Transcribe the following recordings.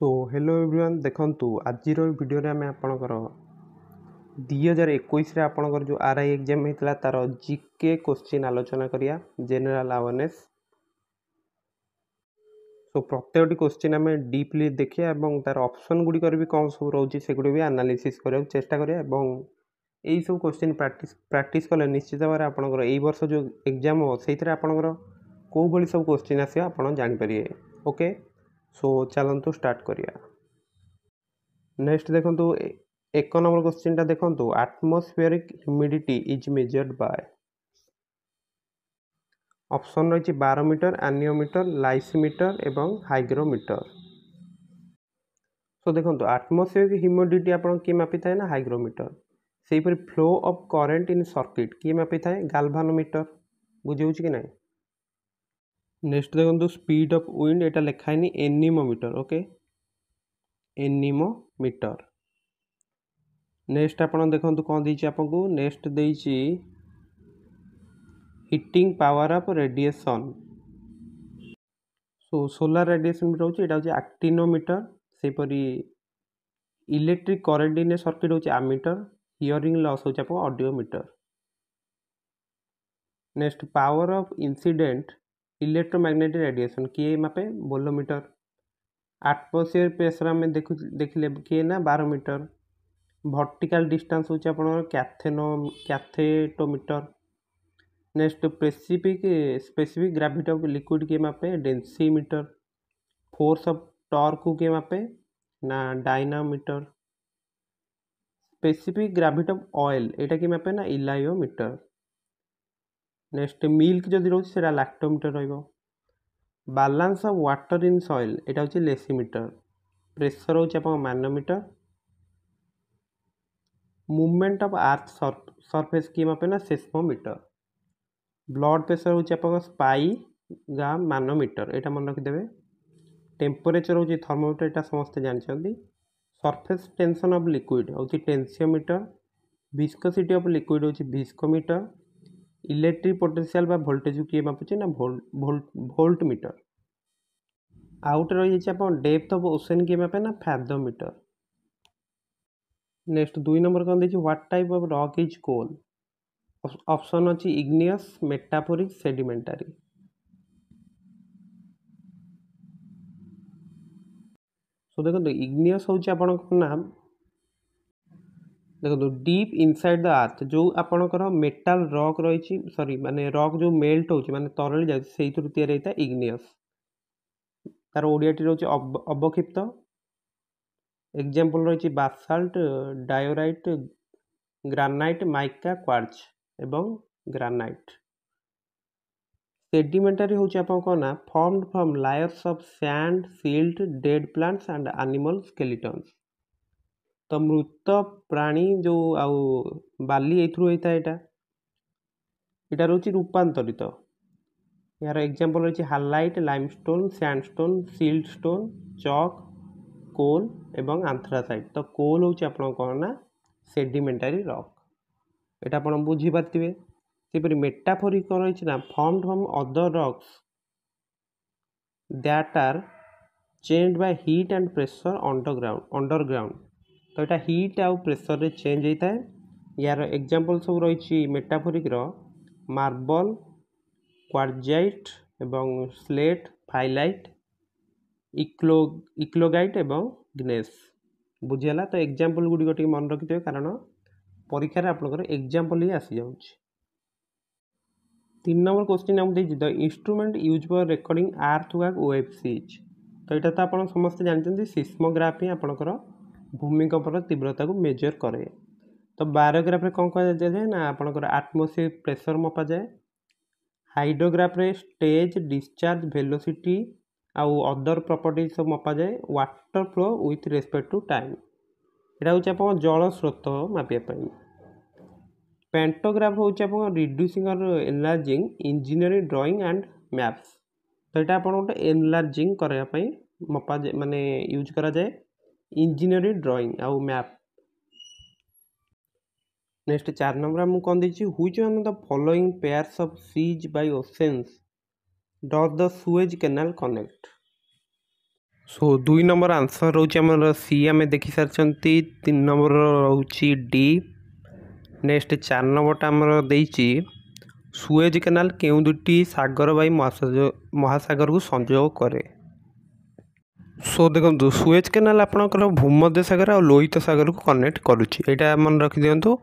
So hello everyone देखंतु आज video रे आमे आपनकर 2021 रे आपनकर जो आरआई एग्जाम हेतला तार जीके क्वेश्चन आलोचना करिया जनरल अवेयरनेस। सो प्रत्येकटी क्वेश्चन आमे डीपली देखिया एवं तार ऑप्शन गुडी कर भी कौन सब रहउची सेगुडी भी एनालिसिस करिया चेष्टा करिया एवं एई सब क्वेश्चन प्रैक्टिस कले निश्चित भाव आपनकर एई वर्ष जो एग्जाम हो सेइथरे आपनकर को भली सब क्वेश्चन आसिया आपन जानि परिए। ओके सो चलंतु स्टार्ट करिया। नेक्स्ट देखंतु एक नंबर क्वेश्चन टा देखंतु atmospheric humidity is measured by option रही 12 मीटर एनियोमीटर लाइसिमीटर एवं हाइग्रोमीटर। सो देखंतु एटमॉस्फेरिक ह्यूमिडिटी आपन की मापी थाए ना हाइग्रोमीटर सेही पर flow of current in circuit की मापी थाए गाल्वानोमीटर बुझिउछ कि नाही। नेक्स्ट देखंतु स्पीड ऑफ विंड एटा लिखाइनी एनीमोमीटर। Okay anemometer. नेक्स्ट आपन देखंतु कोन दैछि आपनको नेक्स्ट दैछि heating power of radiation. So solar radiation भी रहउछि एटा होछि एक्टिनोमीटर सेही परि इलेक्ट्रिक करंट इन सर्किट होछि एमीटर हियरिंग लॉस होछि आपन audiometer. Next power of incident electromagnetic radiation किए मापे बोलोमीटर। एटमॉस्फेयर प्रेशर में देखिले किए ना बारोमीटर। वर्टिकल डिस्टेंस होछि आपन cathetometer. Next specific gravity of liquid के मापे डेंसीमीटर। फोर्स ऑफ टॉर्क के मापे ना dynamometer. Specific gravity of oil एटा के मापे ना इलायोमीटर। नेक्स्ट मिल्क जदि रहउछि सेटा लैक्टोमीटर रहइबो। Balance of water in soil एटा होछि लेसीमीटर। प्रेशर होछि आपन manometer. Movement of earth surface की मापे ना सेस्मोमीटर। ब्लड प्रेशर होछि आपन स्पाई गा मैनोमीटर एटा मन रखि देबे। टेम्परेचर होछि थर्मोमीटर एटा समस्त जानछन्ती। सरफेस टेंशन ऑफ लिक्विड होछि टेंसियोमीटर। विस्कोसिटी ऑफ लिक्विड होछि विस्कोमीटर। इलेक्ट्रिक पोटेंशियल बा वोल्टेज किए मापुछि ना वोल्ट मीटर। आउट रही छै अपन डेप्थ ऑफ ओशन के मापे ना फैथोमीटर। नेक्स्ट 2 नंबर कोन दैछि what type of rock is coal. Option अछि इग्नियस मेटाफोरिक सेडिमेंटरी। सो देखो इग्नियस होछि आपन नाम देखो डीप इनसाइड द अर्थ जो आपनकर मेटल रॉक रही सॉरी माने रॉक जो मेल्ट होछि माने तरल जाय सेही थ्रु तयार हेता इग्नियस। तार ओडियाटी रही अवक्षिप्त। एग्जांपल रही Basalt diorite granite mica quartz एवं ग्रानाइट। सेडिमेंटरी होछि आपन कोना formed from layers of sand silt dead plants and animal skeletons. तो मृत प्राणी जो आउ बाली एथ्रु होता है एटा रोची रूपांतरित। यार एग्जांपल रही halite limestone sandstone siltstone chalk coal एवं एंथ्रासाइट। तो कोल होची आपन कोन ना सेडिमेंटरी रॉक एटा आपन बुझी पारथिबे। सेपरि मेटाफोरिक रही ना formed from other rocks that are changed by heat and pressure underground. तो यहाँ हीट आउ प्रेशर रे चेंज होता है। यार एग्जांपल सब रही मेटाफोरिक रो मार्बल क्वार्जाइट एवं स्लेट फाइलाइट इक्लोगाइट एवं ग्नेस बुझीगला। तो एग्जांपल गुडी गोटी मन रखिथे कारण परीक्षा रे आपनकर एग्जांपल ही आसी जाउछ। 3 नंबर क्वेश्चन हम देछि the instrument used for recording earthquake waves is. तो एटा तो आपन समस्त जानछन्ती सिस्मोग्राफ ही आपनकर भूमिकंपर तीव्रता को मेजर करे। तो बायोग्राफ रे कौन कह जाए ना आपनकर एटमॉस्फेयर प्रेशर मपा जाए। हाइड्रोग्राफ रे स्टेज डिस्चार्ज वेलोसिटी आउ अदर प्रॉपर्टीज सब मपा जाए। Water flow with respect to time एटा होछि आपन जल स्रोत मापिया पई। पेंटोग्राफ होछि आपन रिड्यूसिंग और enlarging engineering drawing and maps. तो एटा आपन गोटे एनलार्जिंग करया पई मपा माने यूज करा जाए इंजीनियरिंग ड्राइंग आउ मैप। नेक्स्ट 4 नंबर हम कोन दैछि which one of the following pairs of seas by oceans does the Suez Canal connect. So 2 number answer रोचे आमर सी आम देखि सारी। 3 नंबर रोचे डी। नेक्स्ट 4 नंबर आमर देइछि सुएज केनाल केउं दुटी सागर बाई महासागर को संयोग करे। सो देखो सुएज केनाल आपणकर भूमध्य सागर और लोहित सागर को कनेक्ट करुच्ची यहाँ मन रखी दिंतु।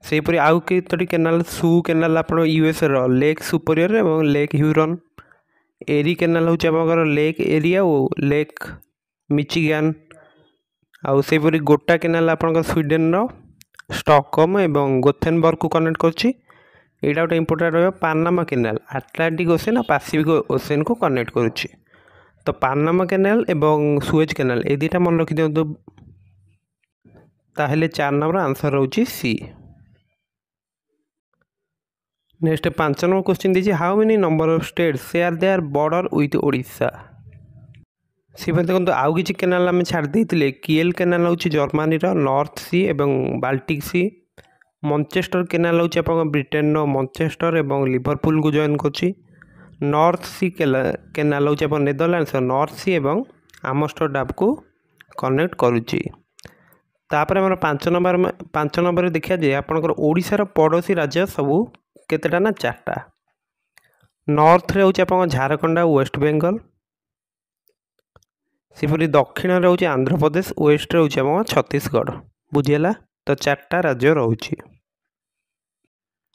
सेपरी आउ केतोटी केनाल सु केनाल आप यूएस लेक सुपरियर और लेक ह्यूरन। एरी केनाल हूँ लेक एरिया और लेक मिचिगान। आउ सेपरी गोटा केनाल आप स्वीडेन स्टॉकहोम एवं गोथेनबर्ग को कनेक्ट करुच्ची। यहाँ गोटे इंपोर्टेंट रहा पानामा केनाल आटलांटिक ओशन और पैसिफिक ओशन को कनेक्ट करुच्ची। तो पानामा केनाल एवं सुएज केनाल ए दुटा मन रखी दिंतु। ताहले 4 नंबर आंसर रोची सी। नेक्स्ट 5 नंबर क्वेश्चन दीजिए how many number of states share their border with Odisha. सी देखो आउ कि केनाल आम छाड़ देते किएल केनाल हूँ जर्मानी नॉर्थ सी एवं बाल्टिक सी। मैनचेस्टर केनाल हूँ ब्रिटेन मैनचेस्टर एवं लिवरपूल को जॉइन कर। नॉर्थ सी केनाल हूँ नेदरलैंड्स नॉर्थ सी एवं आमस्टरडाम को कनेक्ट करुच्ची। तापर आम 5 नंबर देखा जाए आपंकर ओडिशार पड़ोसी राज्य सबू केतेटा ना 4टा। नॉर्थ रे हूँ आप झारखंड वेस्ट बेंगल। सेपरी दक्षिण रे हूँ आंध्र प्रदेश वेस्ट रे हूँ छत्तीसगढ़। बुझीगला तो 4टा राज्य रोचे।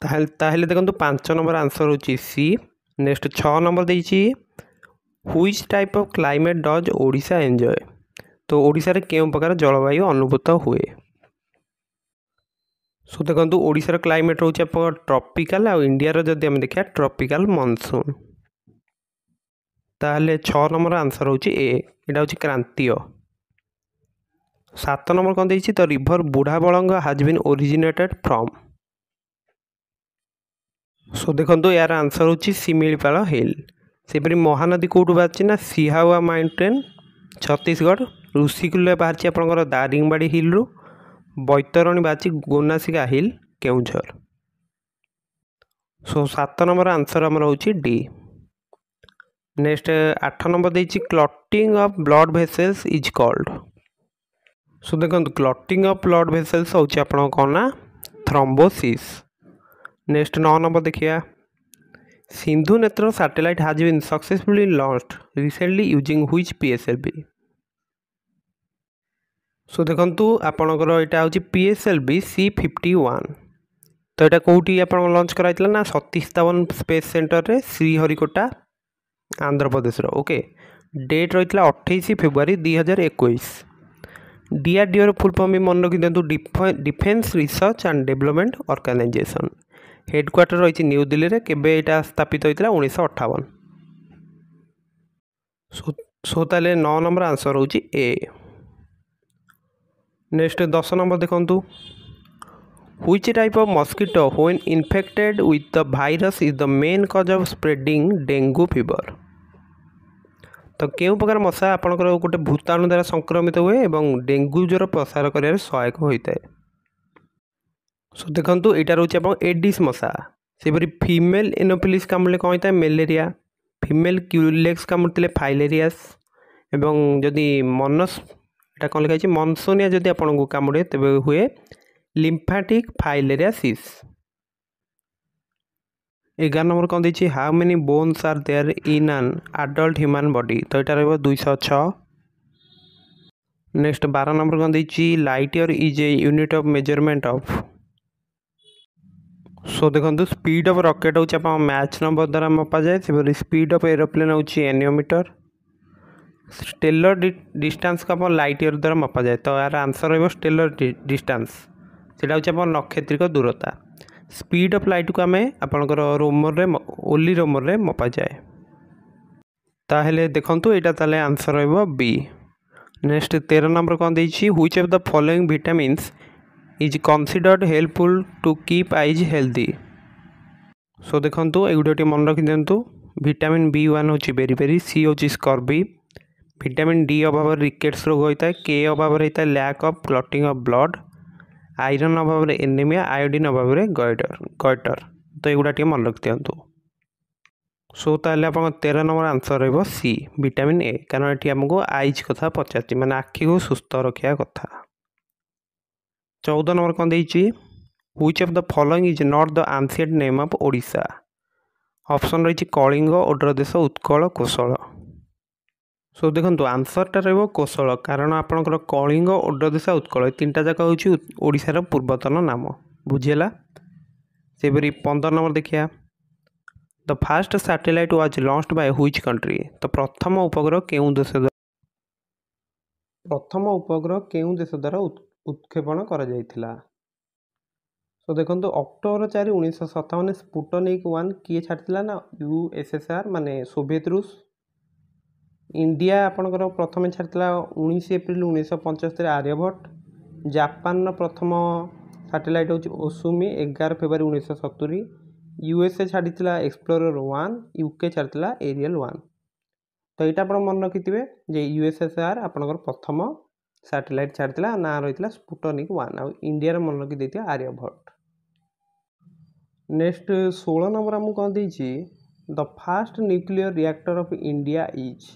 ताहले देखो 5 नंबर आंसर होची सी। नेक्स्ट 6 नंबर देइछि which type of climate does Odisha enjoy. तो ओडिशा रे केउं प्रकार जलवायु अनुभूत हुए। सो देखो ओडिशार क्लाइमेट रोचे आप ट्रॉपिकल आ इंडिया रो जदि हम देखा ट्रॉपिकल मॉनसून। ताहले 6 नंबर आंसर होची ए एटा होची क्रांतीय। 7 नंबर कौन देइछि तो river Budhabalang has been originated from. So देखो यार आंसर होची शिमिलीपाल हिल। सेपरी महानदी कौटू बाहर ना सिहावा माउंटेन छत्तीसगढ़। ऋषिकूल्य बाहर आपंकर दारिंगबाड़ी हिल रु। बैतरणी बाहर Gonasika hill Keonjhar. So 7 number answer आमर होची डी। नेक्स्ट 8 नंबर देइछि clotting of blood vessels is called. So देखो क्लॉटिंग ऑफ ब्लड वेसल्स होची आपन कौन ना थ्रोम्बोसिस। नेक्स्ट 9 नंबर देखिए Sindhu Netra satellite has been successfully launched recently using which PSLV. So देखंतु आपनकर एटा होची पीएसएलवी C51। तो एटा कोठी आपन लॉन्च कराइतला ना सतीश धावन स्पेस सेंटर रे श्रीहरिकोटा आंध्र प्रदेश रो। ओके डेट रहितला 28 फेब्रुआरी 2021। डीआरडीओ रो फुल फॉर्म भी मन रखि दियंतु defence research and development organisation. Headquarter रही न्यू दिल्ली रे। केबे एटा स्थापित होइतला 1958। सो ताले 9 नंबर आंसर होची ए। नेक्स्ट 10 नंबर देखंतु which type of mosquito when infected with the virus is the main cause of spreading dengue fever. तो केउं प्रकार मशा आपनकर गोटे भूताणु द्वारा संक्रमित हुए एवं डेंगू ज्वर प्रसार करियार सहायक होइताय। सो देखंतु एटा रोचे आप एडिस मशा। सेपरी फीमेल एनोफिलिस कामुड़े कौन होता है मेलेरिया। फीमेल क्यूलेक्स कामुड़े फाइलेरियास। एवं जदि मनस एटा कौन लिखा मनसोनिया जदि आपन को कामुड़े तेबे हुए लिम्फेटिक फाइलेरियासिस। 11 नंबर कौन देछि how many bones are there in an adult human body. तो एटा रहबो 206। नेक्स्ट 12 नंबर कौन देछि light year is a unit of measurement of. So देखो स्पीड ऑफ रॉकेट हूँ आप मैच नंबर द्वारा मपा जाए। से स्पीड ऑफ एरोप्लेन हूँ एनियोमीटर। स्टेलर डिस्टेंस को आप लाइट ईयर द्वारा मपा जाए। तो यार आंसर रही स्टेलर डिस्टेंस सेटा हूँ नक्षत्रिक दूरता। स्पीड ऑफ लाइट को आम आपंकर रोमर रे ओली रोमर रे मपा जाए। ताहले देखंतु एटा ताले आंसर रही बी। नेक्स्ट 13 नंबर कौन देछि which of the following vitamins is considered helpful to keep eyes healthy. So देखंतु एगुडे मन रखि दियंतु विटामिन B1 होची बेरी सी होची स्कर्बी। विटामिन डी अभाव रिकेट्स रोग होता है। के अभाव होता है lack of clotting of blood. Iron अभाव एनीमिया। आयोडीन अभाव गॉइटर। तो एगुडा मन रखि दियंतु। सो ताहले आप 13 नंबर आंसर रहिबो सी विटामिन ए, कारण एठी हमको आइज कथा पचारछि माने आखि को सुस्थ रखिया कथा। 14 नंबर कौन देइछि, which of the following is not the ancient name of Odisha. Option रही कलिंग, ओड्रदेश, उत्कल, कोशल। सो देखो आंसरटा रहिबो कोशल, कारण आपणकर कलिंग, ओड्रदेश, उत्कल तीनटा जाक होछि ओडिशार पूर्वतन नाम। बुझिला। सेपरी 15 नंबर देखिया, the fast satellite was launched by which country. तो प्रथम उपग्रह केउं देश द्वारा उत्क्षेपण करा जायथिला। तो देखो अक्टोबर 4 1957 स्पुटनिक 1 किए छाड़िला ना यूएसएसआर माने सोवियत रूस। इंडिया आपणकर प्रथम छाड़िला 19 एप्रिल 1975 आर्यभट्ट। जापान प्रथम सैटेलाइट होची ओसुमी 11 फेब्रुआरी 1970। यूएसए छाड़िला एक्सप्लोरर 1, यूके छाड़िला एरियल 1। तो यहाँ आप मन रखिथे जे यूएसएसआर आपणकर प्रथम सैटेलाइट छाड़िला ना रही स्पुटनिक 1 आ इंडिया मन रखी देती आर्यभट्ट। नेक्स्ट 16 नंबर आमको कौन देछि, the fast nuclear reactor of India is.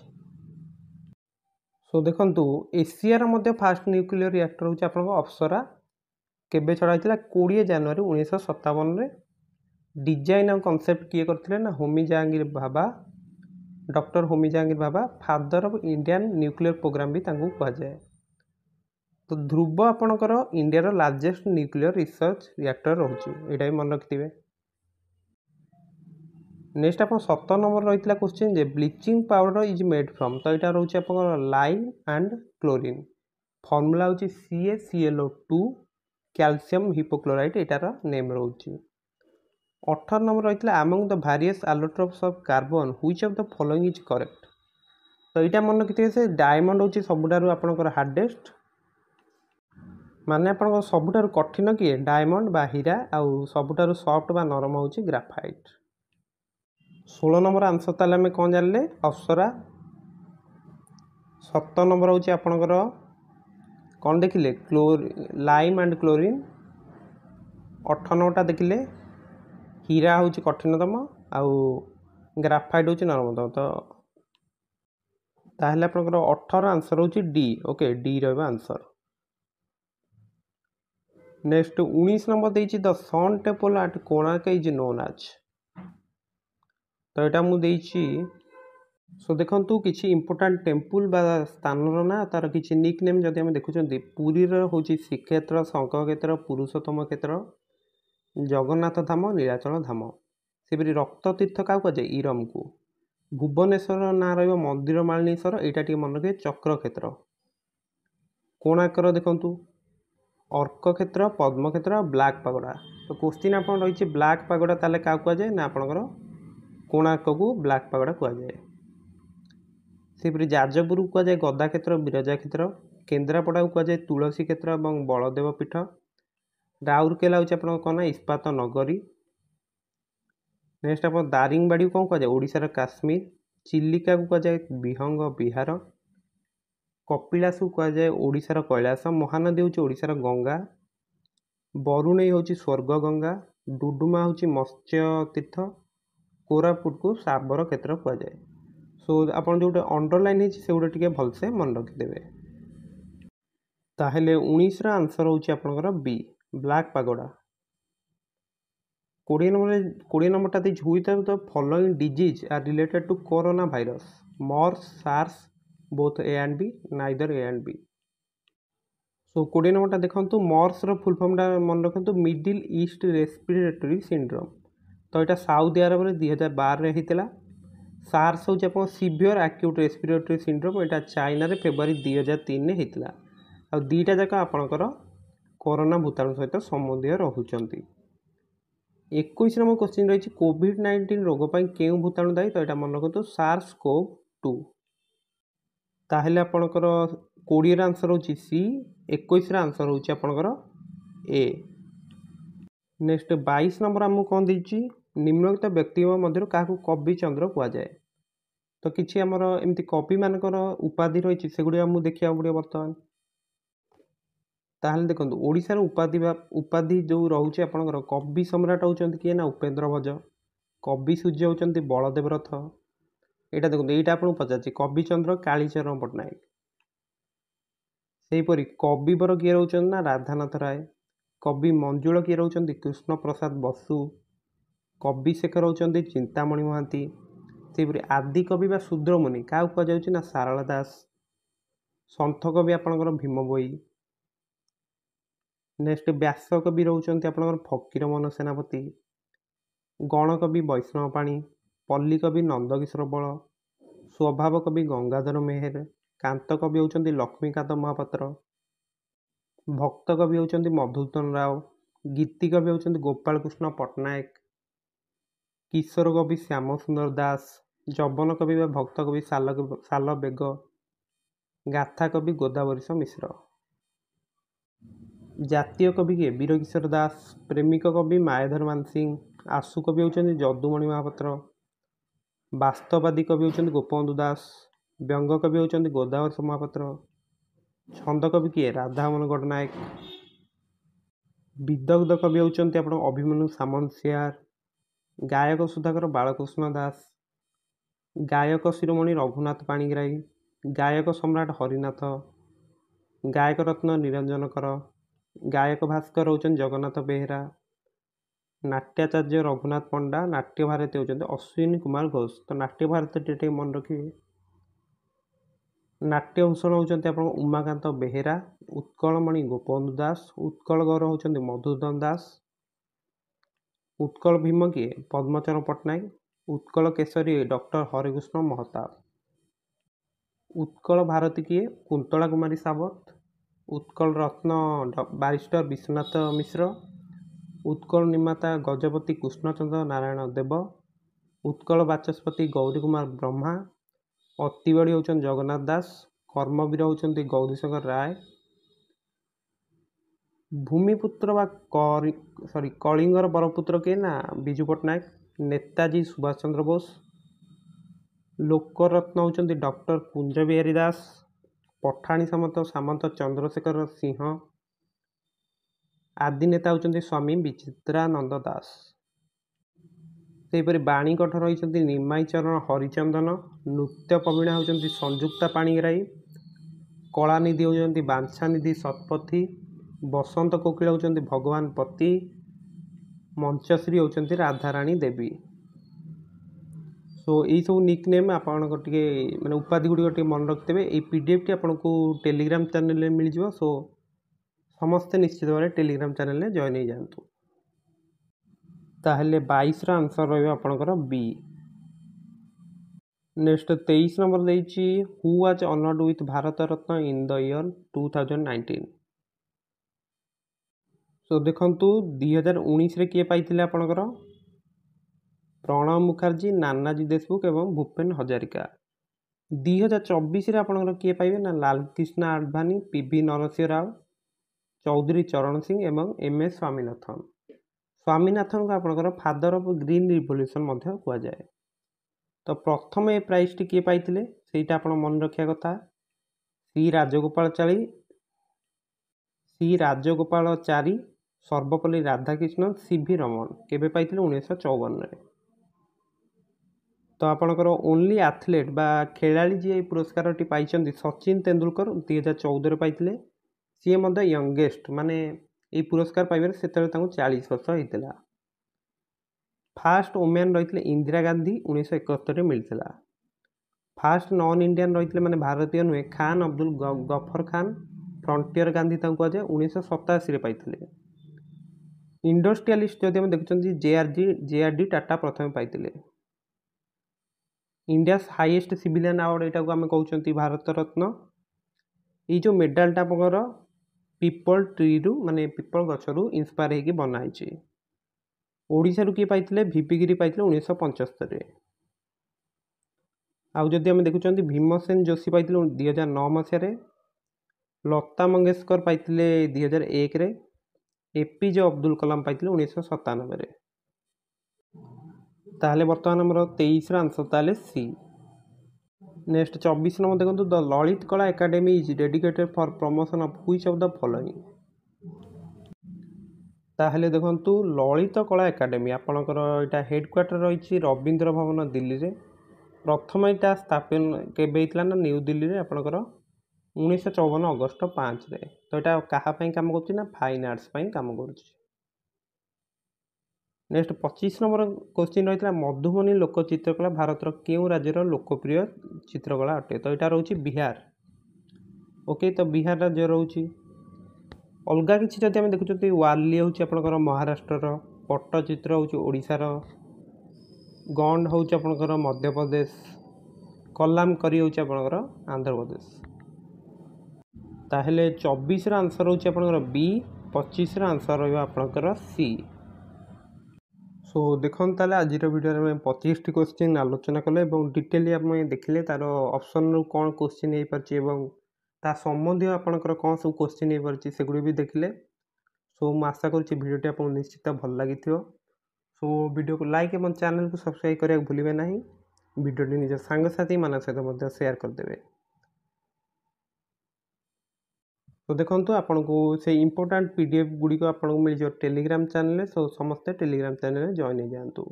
So देखंतु एशियार मध्य फास्ट न्यूक्लियर रिएक्टर होछि आपनको अप्सरा। केबे छड़ा होइतिला 20 जनवरी 1957 रे। डिजाइन और कॉन्सेप्ट किए करथिले ना Homi Jehangir Bhabha, doctor Homi Jehangir Bhabha, father of Indian nuclear programme भी तांको कहा जाए। तो ध्रुव आपणकर India largest nuclear research reactor रोचे, यहाँ भी मन रखिथे। नेक्स्ट आप 17 नंबर रही question J bleaching powder is made from. तो यहाँ रोचे आप लाइम एंड क्लोरीन। फॉर्मूला होची CaClO2 कैल्शियम हिपोक्लोराइड एटार नेम रोचे। 18 नंबर रही among the various allotropes of carbon which of the following is correct. तो यहाँ मन रखिथे से डायमंड होची सबुठारु आपनकर हार्डेस्ट, माने आपन सबुठारु कठिन किए डायमंड बा हीरा, आउ सबुठारु सॉफ्ट बा नरम होची ग्राफाइट। 16 नंबर आंसर ताले में कौन जानले अप्सरा। 17 नंबर होची आपनकर कौन देखिले लाइम एंड क्लोरीन। 98टा देखिले हीरा होची कठिनतम आउ ग्राफाइट होची नरमतम। तो ताहले आपनकर 18 आंसर होची डी। ओके, डी रहबा आंसर। नेक्स्ट 19 नंबर देइछि the sun temple at Konark is known as. तो यहाँ मुझे सो देखु किसी इंपोर्टाट टेम्पल बा स्थानर ना तार किसी निक नेम जदि आम देखुं पुरी हूँ श्रीक्षेत्र, शंखक्षेत्र, पुरुषोत्तम क्षेत्र, जगन्नाथ धाम, नीलाचल धाम। सेपरी रक्ततीर्थ क्या कहुए इरम को। भुवनेश्वर ना रही मंदिर मालिनीश्वर, यहाँ टे मन रखिए चक्रक्षेत्र। कोणार्कर देखु अर्क क्षेत्र, पद्मक्षेत्र, ब्लैक पागोड़ा। तो क्वेश्चन आप रही ब्लैक पागोड़ा ताले क्या कहुए ना आपणकर कोणार्क को ब्लैक पागोड़ा कहुए। सेपरी जाजपुर को कहुए गदा क्षेत्र, विरजा क्षेत्र। केन्द्रापड़ा को कहुए तुलसी क्षेत्र और बलदेव पीठ। राउरकेला हूँ आप कौन इस्पात नगरी। नेक्स्ट आप दारिंगबाड़ी कौन कहुए ओडिशार काश्मीर। चिलिका को कहुए विहंग बिहार। कपिलास को कहुए ओडिशार कैलाश। महानदी हूँ ओडिशार गंगा। बरुणई हूँ स्वर्ग गंगा। डुडुमा हूँ मत्स्य तीर्थ। कोरापुट को साबर क्षेत्र कहुए। सो आप जो अंडरलाइन है से गुटे टे भलसे मन रखिदेवे। ताहले 19 आंसर होची आपनकर बी ब्लैक पागोड़ा। 20 नंबर टा which of the following disease are related to corona virus. MERS, SARS, both A and B, neither A and B. So 20 number टा देखंतु मर्स रो फुल फॉर्म टा मन रखंतु मिडिल ईस्ट रेस्पिरेटरी सिंड्रोम। तो यहाँ Saudi Arab में 2012 रे हितला। सार्स हूँ आप सीवियर एक्यूट रेस्पिरेटरी सिंड्रोम, यहाँ चाइना रे फेब्रुआरी 2003 में होता। आ दुईटा जाक आपणकर कोरोना भूताणु सहित संबंधी रोचंती। 21 नंबर क्वेश्चन रही कोविड-19 रोग पर क्यों भूताणु दायी। तो यहाँ मन रखु SARS-CoV-2। ताहले आपणकर 20 आंसर होची सी। 21 आंसर होची आपणकर ए। नेक्स्ट 22 नंबर आमको कौन देछि निम्नलिखित व्यक्ति मध्य क्या कवि चंद्र कहुए। तो किसी आमर एमती कवि मानकर उपाधि रही से गुड़ी आमको देखा पड़े बर्तमान। ताहले देखो ओडिशार उपाधि जो रोचे आपणकर कवि सम्राट होचंती किए ना उपेन्द्र भंज। कवि सूर्य होचंती बलदेव रथ। एटा देखो एटा आपन पचारछि कविचंद्र कालीचरण पट्टनायक। सेहीपरि कविवर किए रहउछन ना राधानाथ राय। कवि मंजुल किए रहउछन्ति कृष्ण प्रसाद बसु। कवि शेखर होचंती चिंतामणि महांती। सेहीपरि आदि कवि बा शूद्रमुनि क्या कहुछि ना सारला दास। सन्थ कवि आपणकर भीम बोई। नेक्स्ट व्यास कवि रहउछन्ति आपणकर फकीर मोहन सेनापति। गणकवि वैष्णव पाणी। पल्ली कवि नंदकिशोर बल। स्वभाव कवि गंगाधर मेहेर। कांत कवि होचंती लक्ष्मीकांत महापात्र। भक्त कवि होचंती मधुसूदन राव। गीति कवि होचंती गोपाल कृष्ण पट्टनायक। किशोर कवि श्याम सुंदर दास। जबन कवि व भक्त कवि साल बेग। गाथा कवि गोदावरीश मिश्र। जातीय कवि के वीरकिशोर दास। प्रेमिक कवि मायाधर मानसिंह। आशु कवि होचंती जदुमणि महापात्र। वास्तववादी कवि होचंती गोपबंधु दास। व्यंग कवि होचंती गोदावरीश महापात्र। छंद कवि किए राधामोहन गडनायक। विदग्ध कवि होचंती आपण अभिमन्यु सामंतसियार। गायक सुधाकर बालकृष्ण दास। गायक शिरोमणि रघुनाथ पाणिग्राही। गायक सम्राट हरिनाथ। गायक रत्न निरंजन कर। गायक भास्कर होचंती जगन्नाथ बेहेरा। नाट्याचार्य रघुनाथ पंडा। नाट्य भारती होचंती अश्विनी कुमार घोष। तो नाट्य भारती टे मन रखिए। नाट्यभूषण होचंती आपण उमाकांत बेहेरा। उत्कलमणि गोपबंधु दास। उत्कल गौर होचंती मधुसूदन दास। उत्कल भीम किए पद्मचरण पट्टनायक। उत्कल केसरी डॉक्टर हरिकृष्ण महताब। उत्कल भारती किए कुंतला कुमारी सावत। उत्कल रत्न बारिस्टर विश्वनाथ मिश्र। उत्कल निर्माता गजपति कृष्णचंद्र नारायण देव। उत्कल बाचस्पति गौरी कुमार ब्रह्मा। अतिबड़ी होचंती जगन्नाथ दास। कर्मवीर होचंती गौरीशंकर राय। भूमिपुत्र बा कलिंगर बरपुत्र के ना विजु पट्टनायक। नेताजी सुभाष चंद्र बोस। लोकरत्न होचंती डॉक्टर कुंज बिहारी दास। पठाणी सामंत सामंत चंद्रशेखर सिंह। आदि नेता होचंती स्वामी विचित्रानंद दास। सेहीपरि बाणीकठ रही निमाई चरण हरिचंदन। नृत्य प्रवीणा होचंती संयुक्ता पाणिग्राही। कलानिधि होचंती बांछानिधि शतपथी। बसंत कोकिल होचंती भगवान पति। मंचश्री होचंती राधाराणी देवी। सो यही सब निक नेम आपन टे माने उपाधि गुड़ी टे मन रखिथे। ये पीडीएफ टी आपन को टेलीग्राम चैनल में मिल जिवो। सो समस्ते निश्चित भाव टेलीग्राम चैनल में जॉइन हो जातु। ताहले 22 रा आंसर रहिबा आपनकर बी। नेक्स्ट 23 नंबर देछि who was honoured with Bharat Ratna in the year 2019। So देखंतु 2019 रे किए पाइथिले आपनकर प्रणब मुखर्जी, नानाजी देशमुख एवं भूपेन हजारिका। 2024 रे आपनकर किए पाइबे ना लालकृष्ण आडवाणी, पीवी नरसिंह राव, चौधरी चरण सिंह एवं एम एस स्वामीनाथन। स्वामीनाथन को आपनकर फादर ऑफ ग्रीन रिवोल्यूशन मध्य कुआ जाए। तो प्रथम ए प्राइज टी किए पाइथिले सेटा आपण मन रखिया कथा श्री राजगोपालाचारी, सर्वपल्ली राधाकृष्णन, सीवी रमन। केबे पाइथिले 1954 रे। तो आपणकर ओनली एथलीट बा खेलाड़ी जी पुरस्कार टी पाइछन्ती सचिन तेंदुलकर 2014 रे पाइथिले। सी मध्य यंगेस्ट माने ये पुरस्कार पाइबार सेतरे तांको 40 वर्ष होइतिला। फास्ट वुमेन रही इंदिरा गांधी 1971 रे मिलथिला। फास्ट नॉन इंडियन रही माने भारतीय नुहे खान अब्दुल गफर खान फ्रंटियर गांधी तांको जाए 1987 रे पाइथिले। इंडस्ट्रियलिस्ट जदि हम देखुछन्ती जेआरडी टाटा प्रथम पाइथिले। इंडिया हाईएस्ट सिविलियन अवार्ड एटा को हम कहउछन्ती भारत रत्न। ये जो मेडल टा पकर पीपल ट्री रु माने पीपल गछरु इंस्पायर हेकी बनाइछि। ओडिशा रु किए पाइथिले वीपी गिरी पाइथिले 1975 रे। आउ जदि हम देखुछन्ती भीमसेन जोशी पाइथिले 2009 मसिया रे। लता मंगेशकर पाइथिले 2001 रे। एपीजे अब्दुल कलाम पाइथिले 1997 रे। ताहले वर्तमान हमर 23 रा आंसर ताले सी। नेक्स्ट 24 नंबर देखंतु द ललित कला academy is dedicated for promotion of which of the following. ताहले देखंतु ललित कला एकाडेमी आपणकर यहाँ हेडक्वार्टर रही रवींद्र भवन दिल्ली रे। प्रथम यहाँ स्थापन केबे होइतिला ना न्यू दिल्ली रे आपणकर 1954 अगस्त 5 रे। तो यहाँ क्या काम कर फाइन आर्ट्स काम कर। नेक्स्ट 25 नंबर क्वेश्चन रही मधुबनी लोक चित्रकला भारतर क्यों राज्यर लोकप्रिय चित्रकला अटे। तो यहाँ रोचे बिहार। ओके तो बिहार राज्य रोचे। अलग किसी जब आम देखुं वाली हूँ आपंकर महाराष्ट्र, पट्टचित्र हूँ ओडिशार, गंड हूँ आपंकर मध्यप्रदेश, कलामकरी हूँ आपंकर आंध्र प्रदेश। ताहले 24 आंसर हूँ आपंकर बी, 25 आंसर रहा आपंकर सी। सो देखो ताले आज वीडियो में 25 टी क्वेश्चन आलोचना कले और डिटेली आप देखिले तार ऑप्शन रू कौन क्वेश्चन हो पार्टी ता संबंधी आपंकर कौन सब क्वेश्चन हो पार्टी सेगुड़ी भी देखिले। सो मैं आशा करुँच भिडियोटी आपको निश्चित भल लगी। सो वीडियो को लाइक और चैनल को सब्सक्राइब करने भूलिए ना। वीडियोटी निज सांगसाथी मान सहित शेयर करदे। तो देखो आपन को से इम्पोर्टाट पीडीएफ गुड़िक आपको मिल जाए टेलीग्राम चैनल। सो समस्ते टेलीग्राम चैनल जॉइन हो जातु।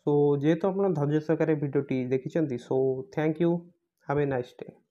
सो जेहेतु आप धैर्य सहकारे वीडियोटी देखिं। So thank you, have a nice day.